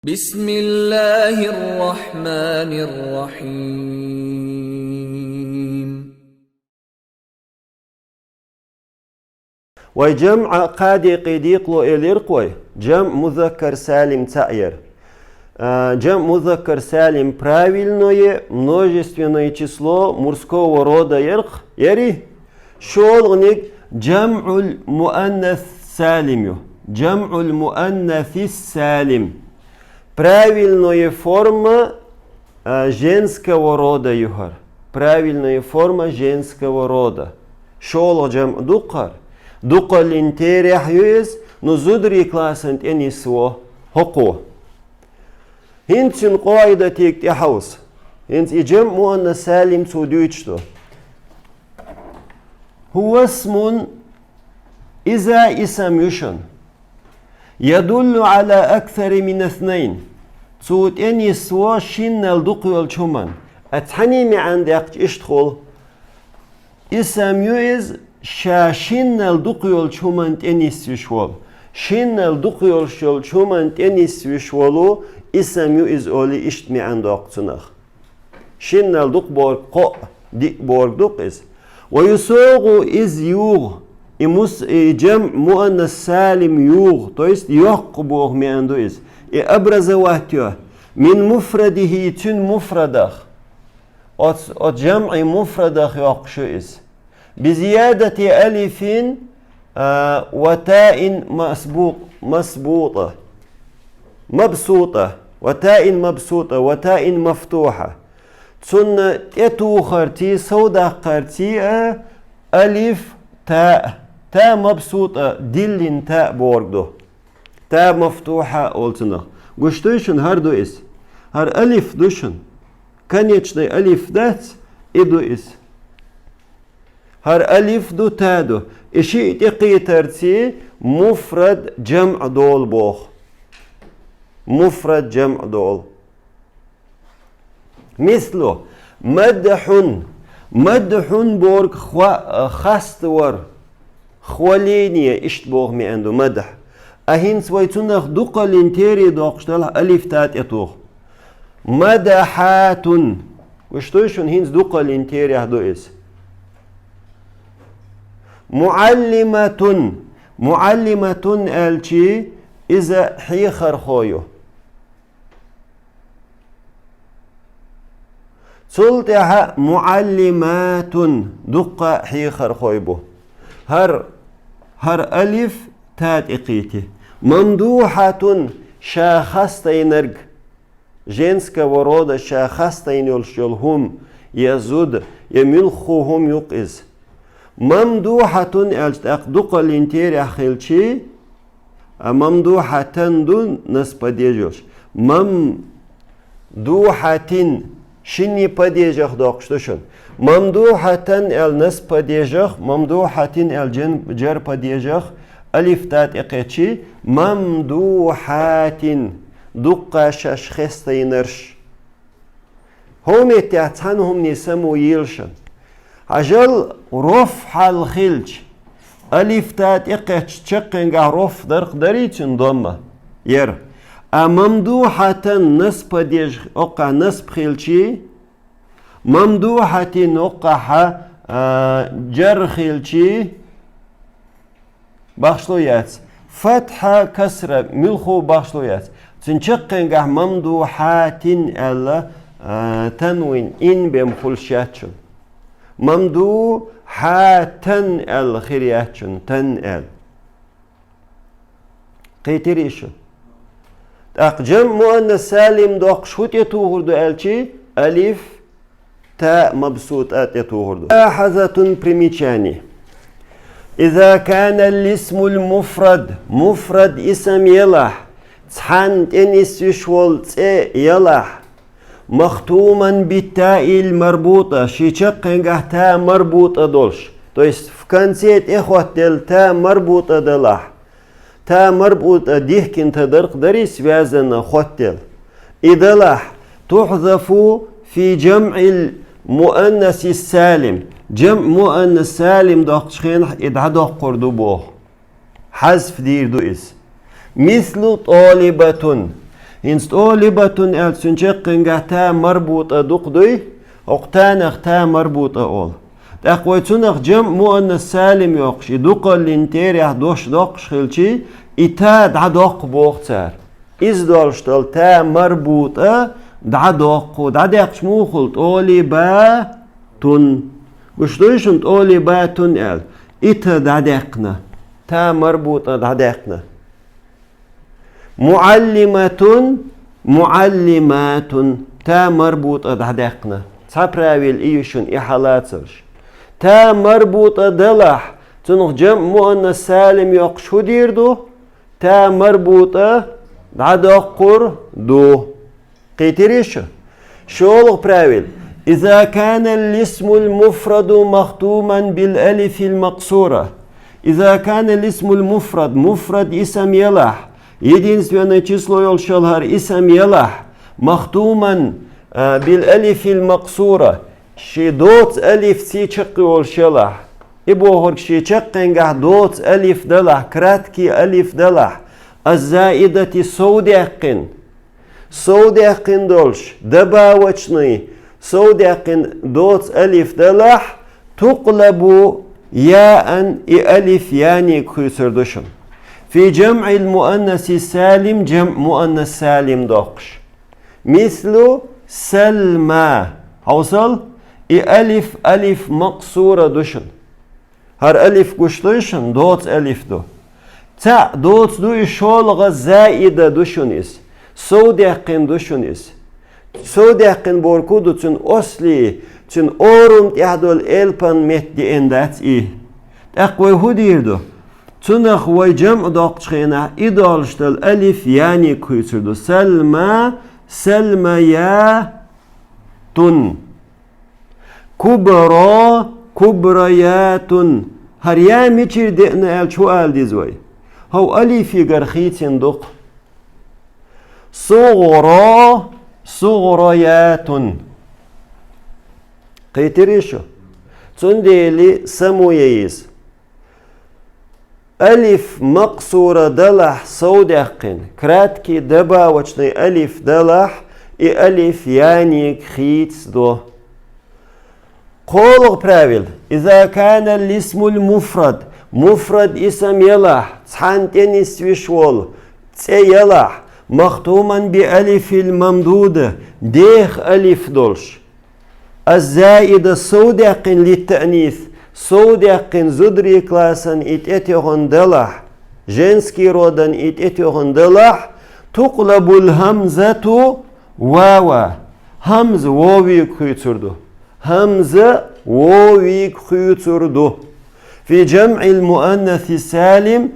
بسم الله الرحمن الرحيم. وجمع قادي قيديقلو إليرقوي جمع مذكر سالم تأير. Джем музаккар салим правильное множественное число мужского рода яри. Шолгник джам'уль муаннас салимю. Джам'уль муаннафис салим. Правильная форма женского рода юхар. Правильная форма женского рода. Шол джам дукар. Дукар интерех юез, но зудри классент энисво хоко. Hinten قاعدة تحوس. Hint إجمع مؤنث سالم سوديتشتو. هو اسم إذا اسم يشن يدل على أكثر من اثنين. سود أني سوا شين الدقيق الشمان. أتحني مع عندك إشتغل. اسم يوز شاشين الدقيق الشمان أني سوشول. شين الدقيق الشمان أني سوشولو. İsem yu iz oli iştmeyen doktunaq. Şinnel duk borg ko dik borg duk iz. Ve yusogu iz yuğ. Cem muannas salim yuğ. To jest yok borg meyendu iz. Abraza vahtyo. Min mufradihi tün mufradah. O cem'i mufradah yok şu iz. Biziyadeti elifin ve ta'in masbuta. مبسوطة وتاء مبسوطة وتاء مفتوحة تسن تيتو خرتي سودا خرتي ألف تاء مبسوطة دل تاء بوردو تاء مفتوحة قلتنا قشتوشن هردو إس هر ألف دوشن كان يتشني ألف دات إدو إس هر ألف دو تادو إشي تقي ترتي مفرد جمع دول بوخ مفرد جمع دول مثله مدح بورك خاست ور خوالينية اشت بوغ مي عنده مدح اهين سويتونخ دوقا لنتيري دوقشتال الف تات اتوخ مدحات وشتوشون هينز دوقا لنتيري هدو اس معلمة الشي إذا حيخر خويو سلطها معلمات دقة حيخر خويبو هر ألف تات إقيتي ممدوحة شاخستينرق جنسك ورود شاخستين يلشلهم يزود يملخوهم يقز ممدوحة ألتاق دقة الانتير أخيلشي ممدوحة دون نصب ديجوش ممدوحة شني بديجخ دوقشتوشن ممدوحة النصب بديجخ ممدوحة الجر بديجخ ألف تات إقيتشي ممدوحات دقة شخصينرش هم يتعتنهم نسمو يلشن عجل رفع الخلج ألف تات إقيتش تشقن روف درق دريتشن ضمة ير ممدوحة نصب ديج أقع نصب خيلشي ممدوحة أقع جر خيلشي بخشلويات فتحة كسرة ملخو بخشلويات تنشقن ممدوحات ألا تنوين إن بمخلشاتشن ممدوحاتن الخرياتشن تن قيتريشن أقجم مؤنث سالم دوق شوت يتوهردو ألشي ألف تاء مبسوطات يتوهردو ملاحظة بريميتشاني إذا كان الاسم مفرد اسم يلح تحن تنس يشول يلح مختوما بالتاء المربوطة شيشقنجه تاء مربوطة دولش то есть в конце إخوة تاء مربوطة دلح تاء مربوطة ديهكن تدرق دري связано خوتل إدلح تحذف في جمع المؤنث السالم جمع مؤنث سالم دقشخين إدعدق قردو بوه حذف دير دو إس مثل طالبة هنس طالبة أل سنشقنجه تا مربوطة دقدي أقتانخ تا مربوطة أول تقوي تنخ جمع مؤنث سالم يقش دقل لنتيريح دوش دقش خلشي إتا دع دق بوغتار إز دولشتل تا مربوطة دع دق دع دقش موخل طالبة تن قشتوشن طالبة تن أل إتا دع دقنا تا مربوطة دع دقنا معلمة معلمات تا مربوطة دقنا تابراويل إيشن إحالاتش تا مربوطة دلح تنخ جمع مؤنث سالم يقش شو ديردو تا مربوطة دقر دو قيتريش شولغ براويل إذا كان الاسم المفرد مختوما بالألف المقصورة إذا كان الاسم المفرد مفرد اسم يلح единственное число يلشلهر اسم يلح مختوما بالألف المقصورة شي دوت ألف سي چقي يلشلح إبوهر شي چقنگه دوت ألف دلح كراتكي ألف دلح الزائدة سودقن سودقن دولش دباوچني سودقن دوت ألف دلح تقلب ياء ألف يعني كسردشن في جمع المؤنث السالم جمع مؤنث سالم دقش مثل سلمى حوصل ألف ألف مقصورة دشن هر ألف قشتوشن دوت ألف دو تا دوت دو شولغ زائدة دشنيس سودقن دشنيس سودقن بوركودو تن أصلي تن أورم تحدول إلبان متدي إندات إيه تقوي هديردو تنخ وجمع دقشخينا إدالشتل ألف يعني كيسردو سلمى سلميا تن كبرى كبريات هر يا ميچير دقنا ال شو آل ديزوي هو ألف يقرخيتين دق صغرى صغريات قيتريشو تنديلي سموييز ألف مقصورة دلح صودقن كراتكي دبا وچني ألف دلح ألف يعني خيتس دو قولغ براويل إذا كان الاسم المفرد مفرد اسم يلح تحانتين سويشول تي يلح مختوما بألف الممدودة ديخ ألف دولش الزائدة صودقن للتأنيث صودقن زدري كلاسن اتيتيهن دلح جنسكي رودن اتيتيهن دلح تقلب الهمزة واوا همز ووي كيتردو همزة ووي كيتردو في جمع المؤنث السالم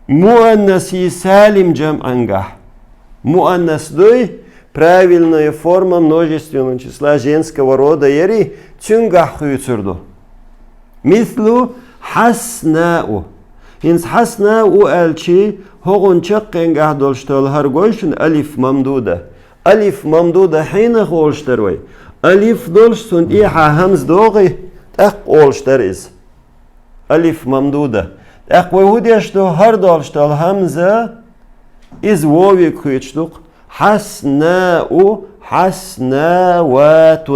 مؤنث سالم جمعنجح مؤنث دوي правильная форма множественного числа женского рода ери цюнгах кыйцурду مثل حسناء هنس حسناء ألشي هون شقنجه دولشتل هرگوشن ألف ممدودة ألف ممدودة حين غولشتروي ألف دولشتن إيحا همز دوغي تق أولشتريز ألف ممدودة تق وهوديشتو هر دولشتل همزة إز ووي كيشتوق حسناء حسناوات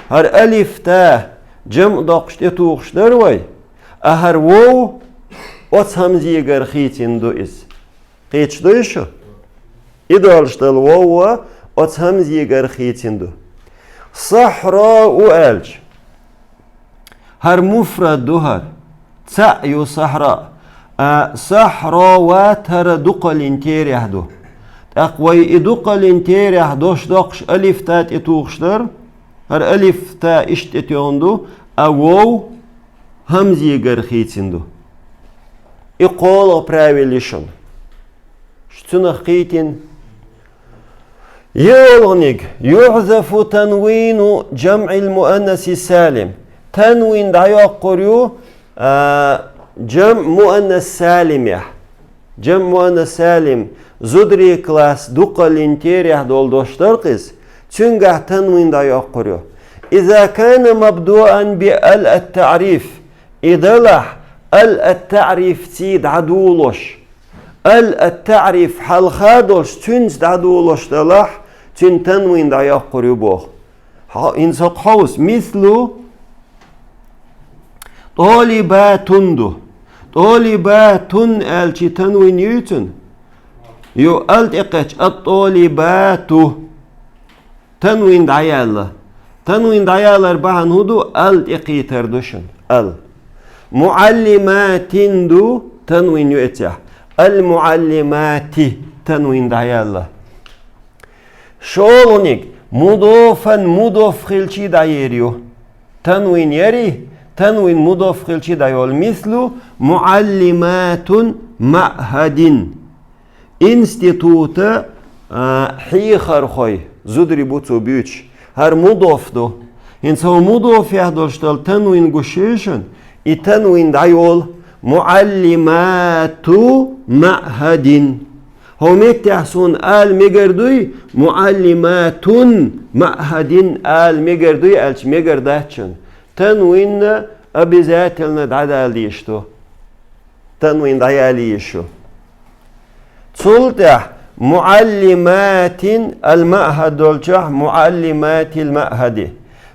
هر ألف تا جمع داقشت توقشتر وي أهر وو أتس همزي غرخيتين دو إز قيتش دوشو إدالشتل وو أتس همزي غرخيتين دو صحراء ألج هر مفرد دو هر تسعيو صحراء صحراوات هر دقل انتيري هدو أقوي إدقل انتيري هدوش داقش ألف تات إتوقشتر هر ألف تا إشت إتيوندو أوو همزي غرخيتيندو إقول правилишон شتنا خيتين يولغنيك يحذف تنوين جمع المؤنث السالم تنوين دعيو قريو جمع مؤنث سالم جمع مؤنث سالم زدري كلاس دقل انتيريح دول دوشتر قيس تنجح تنوين دعيو قريو إذا كان مبدوءا بال التعريف إذا لح التعريف تيد عدولش التعريف حال خادولش تنز دادولش دلح تن تنوين دا يقري بوخ إنساق حوس مثل طالباتندو طالباتن الچي تنوين يوتن يو التقش الطالبات تنوين دعيالة تنوين دعيالة بحن هدو التقي تردشن معلمات دو تنوين يؤتيح المعلمات تنوين دعيالة شولونيك مضافا مضاف خلشي دايريو تنوين يري تنوين مضاف خلشي دايول مثل معلمات معهد انستيتوت حيخر خوي زودري بوتو بيوش هر مضاف دو انسو مضاف يهدوشتال تنوين قشيشن اي تنوين دايول معلمات معهد هم تحسون آل مگردوی معلماتون معهدين آل مگردوی آلش مگرداتشن تنوين أبزات الندعال يشتو تنوين دعال يشو تسلتح معلمات المعهد دولشح معلمات المعهد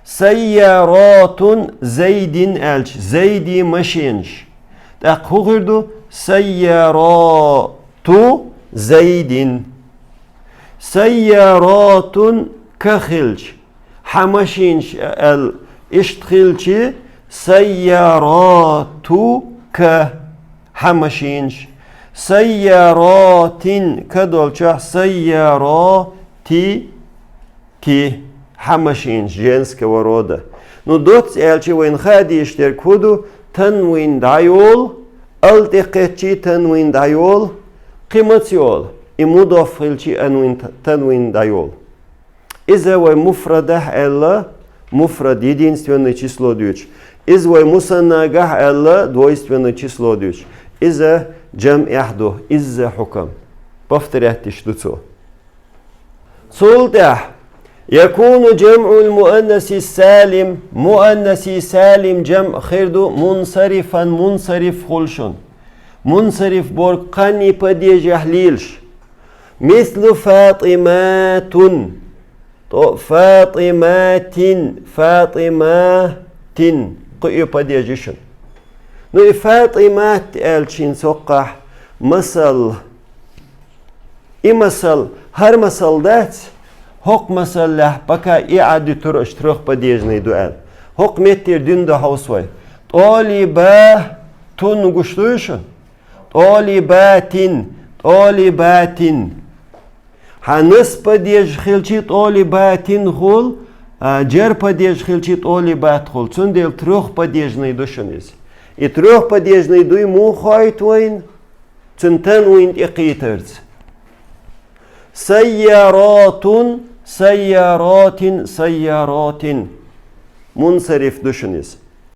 سيارات زيد آلش زيدي مشينش تأخو غردو سيارات زيد سيارات كخلش حمشينش اشتخلش سيارات كحمشينش سيارات كدولش سيارات كي حمشينش جنس كوروده نو دوتس الچي وين خادي اشتركودو تنوين دايول التقيتشي تنوين دايول قيمتيول مضاف خلشي تنوين دايول إذا وي مفردة إلا مفرد единственное число дюч إذا وي مسنّجة إلا двойственное число дюч إذا جمع يحدو إذا حكم بفترياتش دوتو صلتح يكون جمع المؤنث السالم مؤنث سالم جمع خيردو منصرفا منصرف خلشون منصرف بور قني بدي جهليلش مثل فاطمات فاطمات فاطمات قيو بدي جيشن نو فاطمات الشين سوقح مثل مثل هر مثل دات حق مثل له بكا إعادة ترش تروح بديجني دوال حق متر دين ده هوسوي طالبة تون قشتوشن طالبات طالبات هنس بديج خلشي طالبات خول جر بديج خلشي طالبات خول تون دل تروح بديجني دوشنيز تروح بديجني دوي مو خايت وين تنتن وين إقيترز سيارات سيارات سيارات منصرف دوشنيز